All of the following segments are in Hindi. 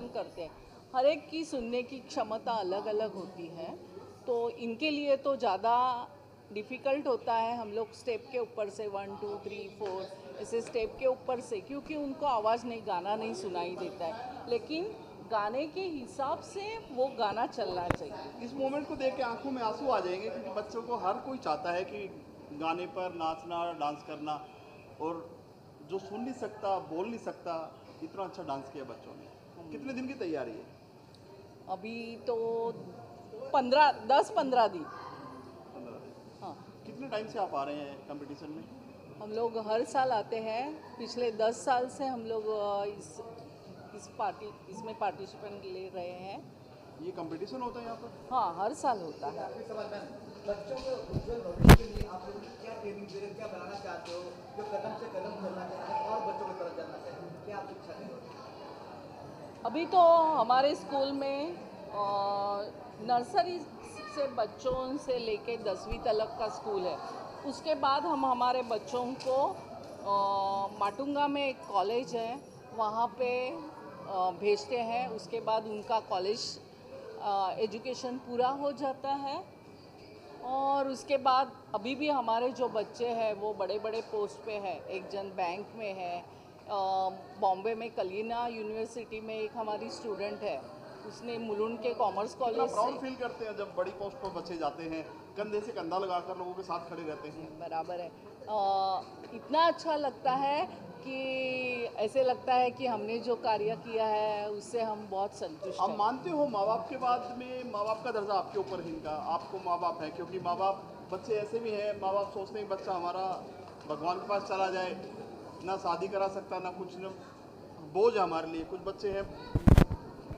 करते हैं। हर एक की सुनने की क्षमता अलग अलग होती है, तो इनके लिए तो ज़्यादा डिफ़िकल्ट होता है। हम लोग स्टेप के ऊपर से 1 2 3 4 ऐसे स्टेप के ऊपर से, क्योंकि उनको आवाज़ नहीं, गाना नहीं सुनाई देता है, लेकिन गाने के हिसाब से वो गाना चलना चाहिए। इस मोमेंट को देख के आंखों में आंसू आ जाएंगे, क्योंकि बच्चों को हर कोई चाहता है कि गाने पर नाचना, डांस करना, और जो सुन नहीं सकता, बोल नहीं सकता, इतना अच्छा डांस किया बच्चों ने। कितने दिन की तैयारी है? अभी तो 10-15 दिन। 15 दिन। हाँ। कितने टाइम से आप आ रहे हैं कंपटीशन में? हम लोग हर साल आते हैं। पिछले 10 साल से हम लोग इसमें पार्टिसिपेंट ले रहे हैं। ये कंपटीशन होता है यहाँ पर? हाँ, हर साल होता है। बच्चों को उज्जवल भविष्य के लिए आप लोग क्या ट्रेनिंग दे रहे हैं, क्या बनाना चाहते हो, जो कदम से कदम चलना चाहते हैं और बच्चों की तरफ जाना चाहते हैं, क्या आप इच्छा है? अभी तो हमारे स्कूल में नर्सरी से बच्चों से लेके 10वीं तक का स्कूल है। उसके बाद हम हमारे बच्चों को माटुंगा में एक कॉलेज है, वहाँ पे भेजते हैं। उसके बाद उनका कॉलेज एजुकेशन पूरा हो जाता है, और उसके बाद अभी भी हमारे जो बच्चे हैं वो बड़े बड़े पोस्ट पे है। एक जन बैंक में है, बॉम्बे में कलीना यूनिवर्सिटी में एक हमारी स्टूडेंट है, उसने मुलुंड के कॉमर्स कॉलेज से। प्राउड फील करते हैं जब बड़ी पोस्ट पर बच्चे जाते हैं, कंधे से कंधा लगाकर लोगों के साथ खड़े रहते हैं? बराबर है। इतना अच्छा लगता है कि ऐसे लगता है कि हमने जो कार्य किया है उससे हम बहुत संतुष्ट हैं। आप मानते हो माँ बाप के बाद में माँ बाप का दर्जा आपके ऊपर है, इनका आपको माँ बाप है? क्योंकि माँ बाप, बच्चे ऐसे भी हैं, माँ बाप सोचते हैं बच्चा हमारा भगवान के पास चला जाए, ना शादी करा सकता, ना कुछ, ना बोझ है हमारे लिए। कुछ बच्चे हैं।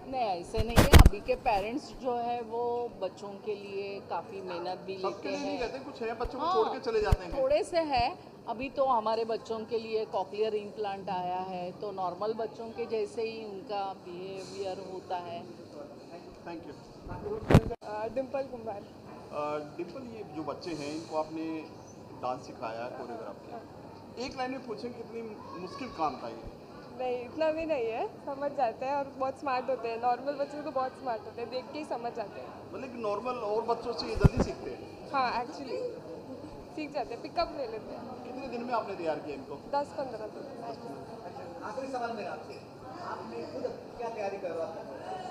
नहीं, ऐसे नहीं है। अभी के पेरेंट्स जो है वो बच्चों के लिए काफ़ी मेहनत भी लेते हैं। नहीं रहते, कुछ है बच्चों को छोड़ के चले जाते हैं। थोड़े से है। अभी तो हमारे बच्चों के लिए कॉक्लियर इम्प्लांट आया है, तो नॉर्मल बच्चों के जैसे ही उनका बिहेवियर होता है। Thank you. डिम्पल कुमार। डिम्पल, ये जो बच्चे हैं इनको आपने डांस सिखाया, कोरियोग्राफ किया, एक लाइन में पूछें कितनी मुश्किल काम था ये? नहीं, इतना भी नहीं है, समझ जाते हैं और बहुत स्मार्ट होते हैं। नॉर्मल बच्चे तो बहुत स्मार्ट होते हैं, देख के ही समझ जाते हैं। मतलब कि नॉर्मल और बच्चों से ये जल्दी सीखते हैं? हाँ, एक्चुअली सीख जाते हैं, पिकअप ले लेते हैं। कितने दिन में आपने तैयार किया इनको? 10-15 दिन। आखिरी सवाल मेरा आपसे, आपने खुद क्या तैयारी करवाते हैं?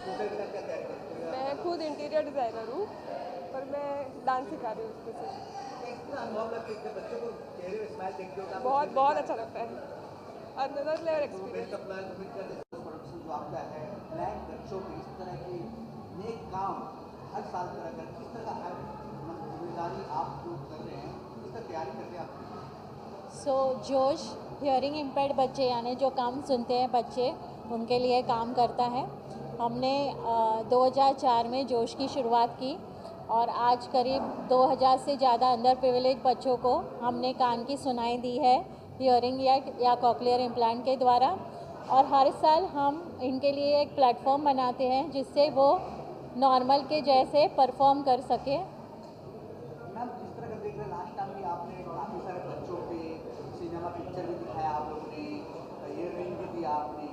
क्या तैयारी करते हैं? मैं खुद इंटीरियर डिज़ाइनर हूँ, पर मैं डांस सिखा रही हूँ उसको से। कितना अनुभव लगता है बच्चों को चेहरे में स्माइल देखते हो? बहुत बहुत अच्छा लगता है। Another level experience. जो आपका है ब्लैक बच्चों में इस तरह की नेक काम हर साल करा कर, किस तरह का जिम्मेदारी आप जो कर रहे हैं, किस तरह तैयारी करते हैं आप? सो जोश हियरिंग इम्पेयर्ड बच्चे, यानी जो कम सुनते हैं बच्चे, उनके लिए काम करता है। हमने 2004 में जोश की शुरुआत की, और आज करीब 2000 से ज़्यादा अंडर प्रिविलेज बच्चों को हमने कान की सुनाई दी है हियरिंग या कॉक्लियर इम्प्लांट के द्वारा। और हर साल हम इनके लिए एक प्लेटफॉर्म बनाते हैं जिससे वो नॉर्मल के जैसे परफॉर्म कर सके। मैम, जिस तरह का देख रहे हैं, लास्ट टाइम भी आपने काफ़ी सारे बच्चों पे सिनेमा पिक्चर भी दिखाया आप लोगों ने, ईयरिंग भी दिया आपने।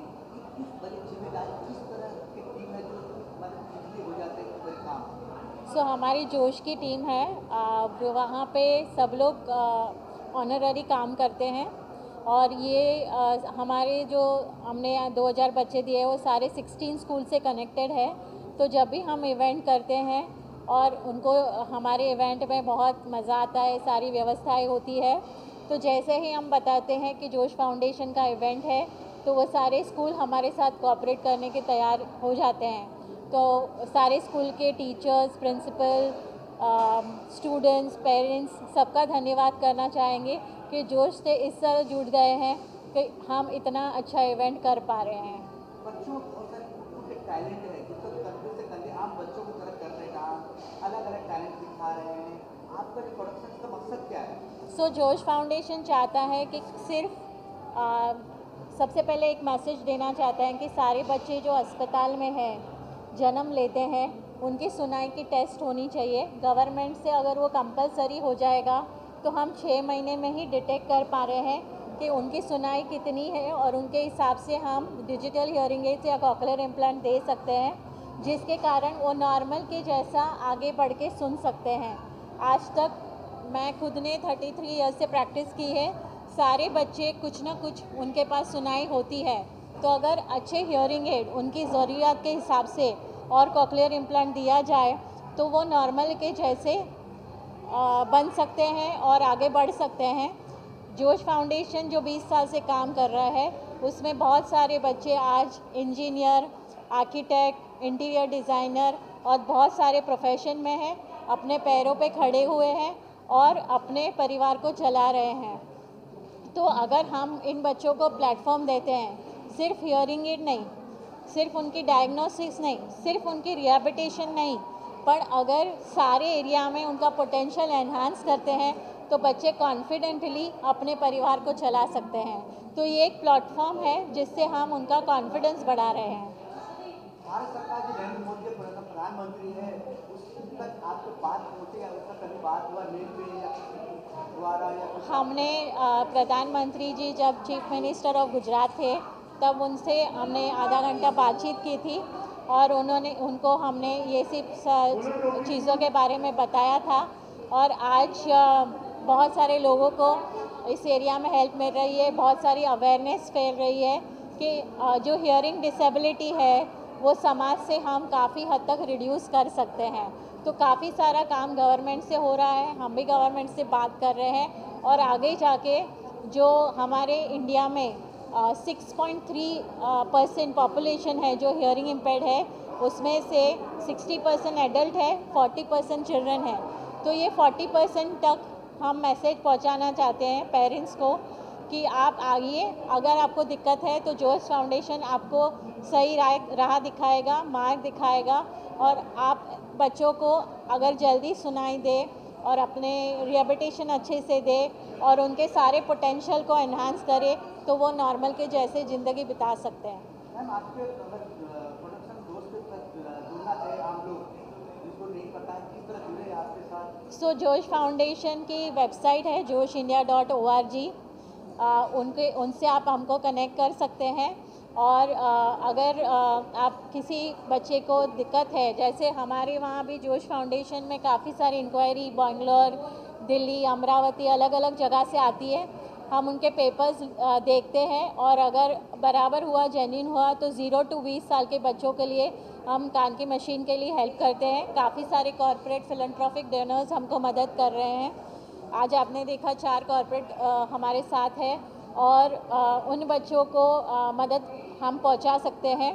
इस बड़ी जिम्मेदारी किस तरह की टीम है जो मतलब इजली हो जाते हैं पूरे काम? सो हमारी जोश की टीम है, वहाँ पे सब लोग ऑनररी काम करते हैं। और ये हमारे जो हमने 2000 बच्चे दिए वो सारे 16 स्कूल से कनेक्टेड है। तो जब भी हम इवेंट करते हैं और उनको हमारे इवेंट में बहुत मज़ा आता है, सारी व्यवस्थाएं होती है। तो जैसे ही हम बताते हैं कि जोश फाउंडेशन का इवेंट है तो वो सारे स्कूल हमारे साथ कोऑपरेट करने के तैयार हो जाते हैं। तो सारे स्कूल के टीचर्स, प्रिंसिपल, स्टूडेंट्स, पेरेंट्स सबका धन्यवाद करना चाहेंगे कि जोश से इस तरह जुड़ गए हैं कि हम इतना अच्छा इवेंट कर पा रहे हैं। बच्चों के टैलेंट है जिसको कंधे से कंधे आम बच्चों की तरह कर रहे काम, अलग अलग टैलेंट दिखा रहे हैं। आपका जो प्रोडक्शन का मकसद क्या है? सो जोश फाउंडेशन चाहता है कि सिर्फ सबसे पहले एक मैसेज देना चाहता है कि सारे बच्चे जो अस्पताल में हैं, जन्म लेते हैं, उनकी सुनाई की टेस्ट होनी चाहिए। गवर्नमेंट से अगर वो कंपलसरी हो जाएगा तो हम 6 महीने में ही डिटेक्ट कर पा रहे हैं कि उनकी सुनाई कितनी है और उनके हिसाब से हम डिजिटल हियरिंग एड या कॉकलियर इम्प्लांट दे सकते हैं, जिसके कारण वो नॉर्मल के जैसा आगे बढ़ के सुन सकते हैं। आज तक मैं खुद ने 33 ईयर्स से प्रैक्टिस की है। सारे बच्चे कुछ ना कुछ उनके पास सुनाई होती है। तो अगर अच्छे हियरिंग एड उनकी ज़रूरियात के हिसाब से और कॉकलियर इम्प्लांट दिया जाए तो वो नॉर्मल के जैसे बन सकते हैं और आगे बढ़ सकते हैं। जोश फाउंडेशन जो 20 साल से काम कर रहा है उसमें बहुत सारे बच्चे आज इंजीनियर, आर्किटेक्ट, इंटीरियर डिज़ाइनर और बहुत सारे प्रोफेशन में हैं, अपने पैरों पे खड़े हुए हैं और अपने परिवार को चला रहे हैं। तो अगर हम इन बच्चों को प्लेटफॉर्म देते हैं, सिर्फ हियरिंग एड नहीं, सिर्फ उनकी डायग्नोसिस नहीं, सिर्फ उनकी रिहैबिलिटेशन नहीं, पर अगर सारे एरिया में उनका पोटेंशियल एनहांस करते हैं तो बच्चे कॉन्फिडेंटली अपने परिवार को चला सकते हैं। तो ये एक प्लेटफॉर्म है जिससे हम उनका कॉन्फिडेंस बढ़ा रहे हैं। भारत सरकार जो नरेंद्र मोदी के प्रधानमंत्री है उस तक आपको बात पहुँचे या उसका कभी बात हुआ मेल पे या द्वारा या कुछ? हमने प्रधानमंत्री जी जब चीफ मिनिस्टर ऑफ गुजरात थे तब उनसे हमने आधा घंटा बातचीत की थी और उनको हमने ये सब चीज़ों के बारे में बताया था। और आज बहुत सारे लोगों को इस एरिया में हेल्प मिल रही है, बहुत सारी अवेयरनेस फैल रही है कि जो हियरिंग डिसेबिलिटी है वो समाज से हम काफ़ी हद तक रिड्यूस कर सकते हैं। तो काफ़ी सारा काम गवर्नमेंट से हो रहा है, हम भी गवर्नमेंट से बात कर रहे हैं और आगे जाके जो हमारे इंडिया में 6.3% पॉपुलेशन है जो हियरिंग इम्पेयर्ड है, उसमें से 60% एडल्ट है, 40% चिल्ड्रन है। तो ये 40% तक हम मैसेज पहुंचाना चाहते हैं पेरेंट्स को कि आप आइए, अगर आपको दिक्कत है तो जोश फाउंडेशन आपको सही राह दिखाएगा, मार्ग दिखाएगा और आप बच्चों को अगर जल्दी सुनाई दे और अपने रिहैबिलिटेशन अच्छे से दे और उनके सारे पोटेंशियल को एनहांस करे तो वो नॉर्मल के जैसे ज़िंदगी बिता सकते हैं। मैम आपके अगर प्रोडक्शन दोस्त के साथ जुड़ना चाहे आम लोग जिसको नहीं पता है किस तरह जुड़े आपके साथ? सो जोश फाउंडेशन की वेबसाइट है joshindia.org, उनसे आप हमको कनेक्ट कर सकते हैं। और अगर आप किसी बच्चे को दिक्कत है, जैसे हमारे वहाँ भी जोश फाउंडेशन में काफ़ी सारी इंक्वायरी बेंगलोर, दिल्ली, अमरावती अलग अलग जगह से आती है। हम उनके पेपर्स देखते हैं और अगर बराबर हुआ, जेन्युइन हुआ तो 0 to 20 साल के बच्चों के लिए हम कान की मशीन के लिए हेल्प करते हैं। काफ़ी सारे कॉर्पोरेट फिलैंथ्रोपिक डोनर्स हमको मदद कर रहे हैं। आज आपने देखा 4 कॉर्पोरेट हमारे साथ है और उन बच्चों को मदद हम पहुंचा सकते हैं।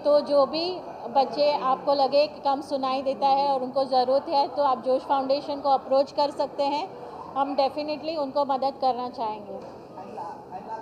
तो जो भी बच्चे आपको लगे कि कम सुनाई देता है और उनको ज़रूरत है तो आप जोश फाउंडेशन को अप्रोच कर सकते हैं। हम डेफिनेटली उनको मदद करना चाहेंगे। अगला